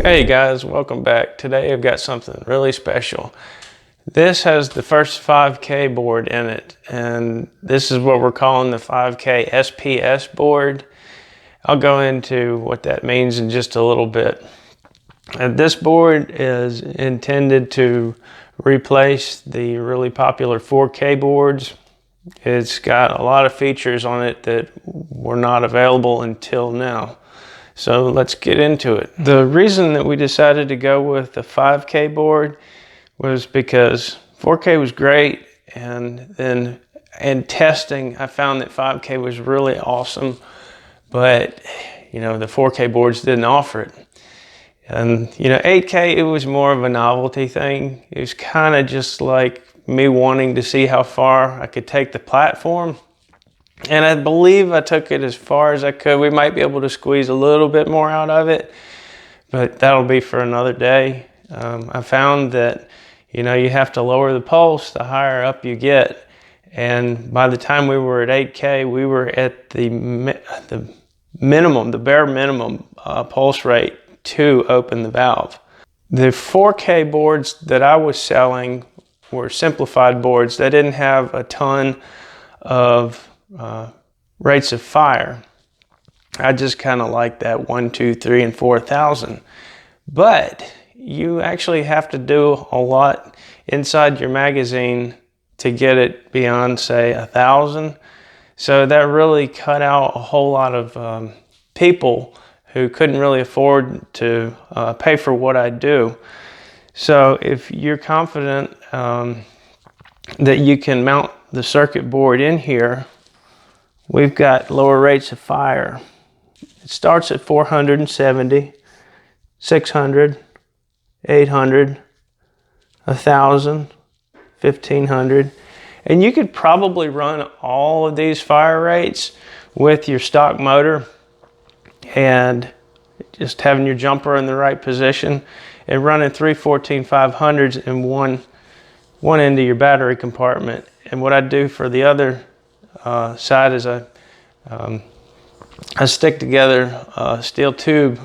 Hey guys, welcome back. Today I've got something really special. This has the first 5K board in it, and this is what we're calling the 5K SPS board. I'll go into what that means in just a little bit. This board is intended to replace the really popular 4K boards. It's got a lot of features on it that were not available until now. So let's get into it. The reason that we decided to go with the 5K board was because 4K was great, and then in testing I found that 5K was really awesome, but the 4K boards didn't offer it. And 8K, it was more of a novelty thing. It was kind of just like me wanting to see how far I could take the platform. And I believe I took it as far as I could. We might be able to squeeze a little bit more out of it, but that'll be for another day. I found that, you have to lower the pulse the higher up you get. And by the time we were at 8K, we were at the minimum, the bare minimum pulse rate to open the valve. The 4K boards that I was selling were simplified boards. They didn't have a ton of rates of fire. I just kind of like that 1, 2, 3, and 4,000. But you actually have to do a lot inside your magazine to get it beyond, say, 1,000. So that really cut out a whole lot of people who couldn't really afford to pay for what I do. So if you're confident that you can mount the circuit board in here, we've got lower rates of fire. It starts at 470, 600, 800, 1,000, 1,500. And you could probably run all of these fire rates with your stock motor and just having your jumper in the right position and running 3 14-500s in one end of your battery compartment. And what I do for the other side is I stick together a steel tube,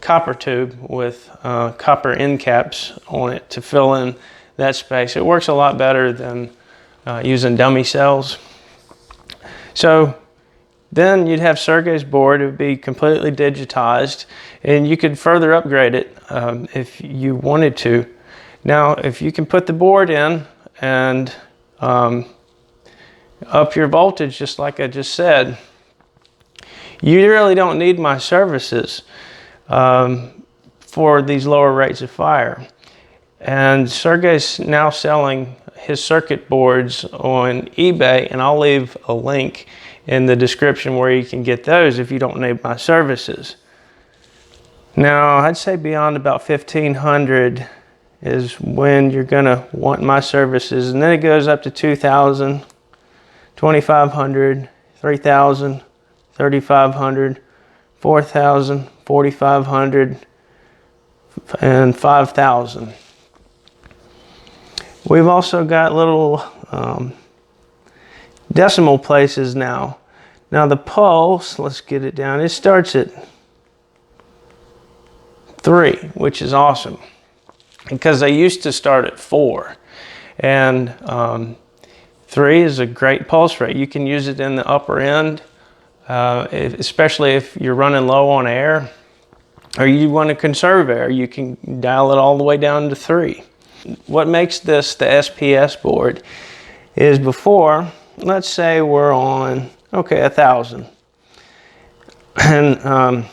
copper tube with copper end caps on it to fill in that space. It works a lot better than using dummy cells. So then you'd have Sergey's board. It would be completely digitized, and you could further upgrade it if you wanted to. Now, if you can put the board in and up your voltage, just like I just said, you really don't need my services for these lower rates of fire. And Sergey's now selling his circuit boards on eBay, and I'll leave a link in the description where you can get those if you don't need my services. Now, I'd say beyond about 1,500 is when you're gonna want my services, and then it goes up to 2,000, 2,500, 3,000, 3,500, 4,000, 4,500, and 5,000. We've also got little decimal places now. Now the pulse, let's get it down. It starts at 3, which is awesome, because they used to start at 4. And 3 is a great pulse rate. You can use it in the upper end, especially if you're running low on air or you want to conserve air. You can dial it all the way down to 3. What makes this the SPS board is before, let's say we're on, 1,000. And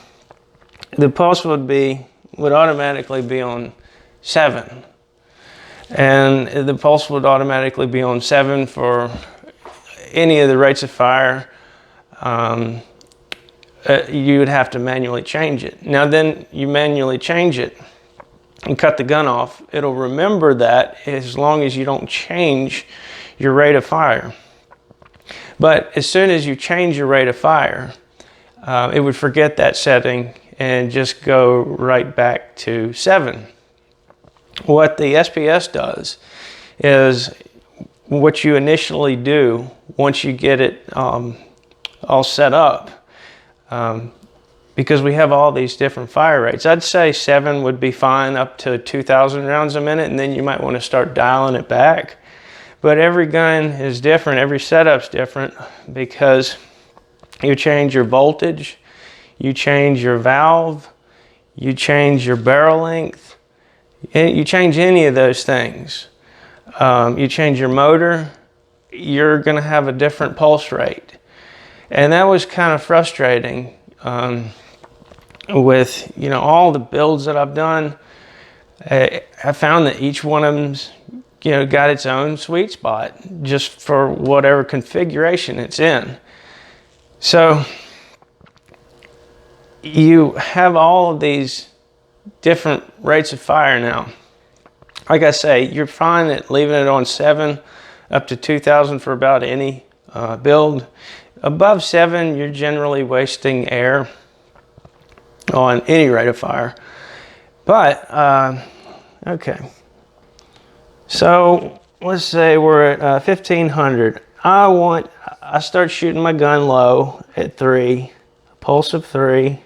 the pulse would automatically be on 7. And the pulse would automatically be on 7 for any of the rates of fire. You would have to manually change it. Now then you manually change it and cut the gun off. It'll remember that as long as you don't change your rate of fire. But as soon as you change your rate of fire, it would forget that setting and just go right back to 7. What the SPS does is what you initially do once you get it all set up. because we have all these different fire rates. I'd say 7 would be fine up to 2,000 rounds a minute, and then you might want to start dialing it back. But every gun is different, every setup's different, because you change your voltage, you change your valve, you change your barrel length, you change any of those things. You change your motor, you're going to have a different pulse rate. And that was kind of frustrating with, you know, all the builds that I've done. I found that each one of them's, you know, got its own sweet spot just for whatever configuration it's in. So you have all of these different rates of fire now. Like I say, you're fine at leaving it on 7 up to 2,000 for about any build. Above 7, you're generally wasting air on any rate of fire. But, okay. So, let's say we're at 1,500. I start shooting my gun low at 3, pulse of 3,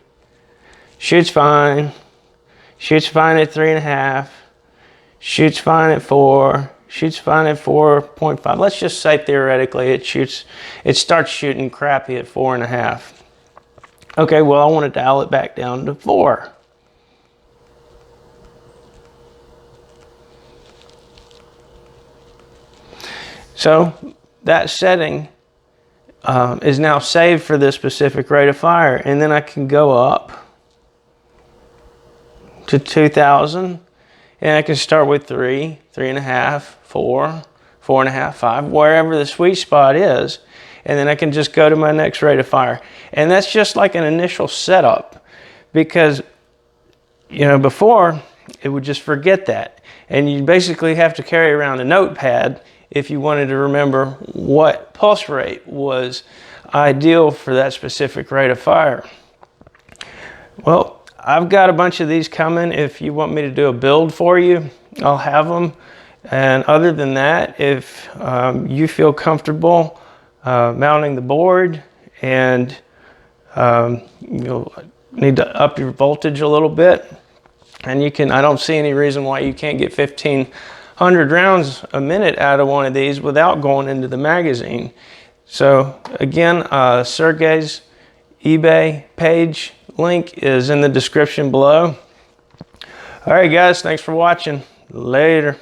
shoots fine at 3.5, shoots fine at 4, shoots fine at 4.5. Let's just say theoretically it starts shooting crappy at 4.5. Okay, well, I want to dial it back down to 4. So that setting is now saved for this specific rate of fire, and then I can go up to 2,000, and I can start with 3, 3.5, 4, 4.5, 5, wherever the sweet spot is, and then I can just go to my next rate of fire. And that's just like an initial setup, because, you know, before it would just forget that, and you basically have to carry around a notepad if you wanted to remember what pulse rate was ideal for that specific rate of fire. Well, I've got a bunch of these coming. If you want me to do a build for you, I'll have them. And other than that, if you feel comfortable mounting the board and you'll need to up your voltage a little bit, and you can, I don't see any reason why you can't get 1,500 rounds a minute out of one of these without going into the magazine. So again, Sergey's eBay page link is in the description below. All right, guys, thanks for watching. Later.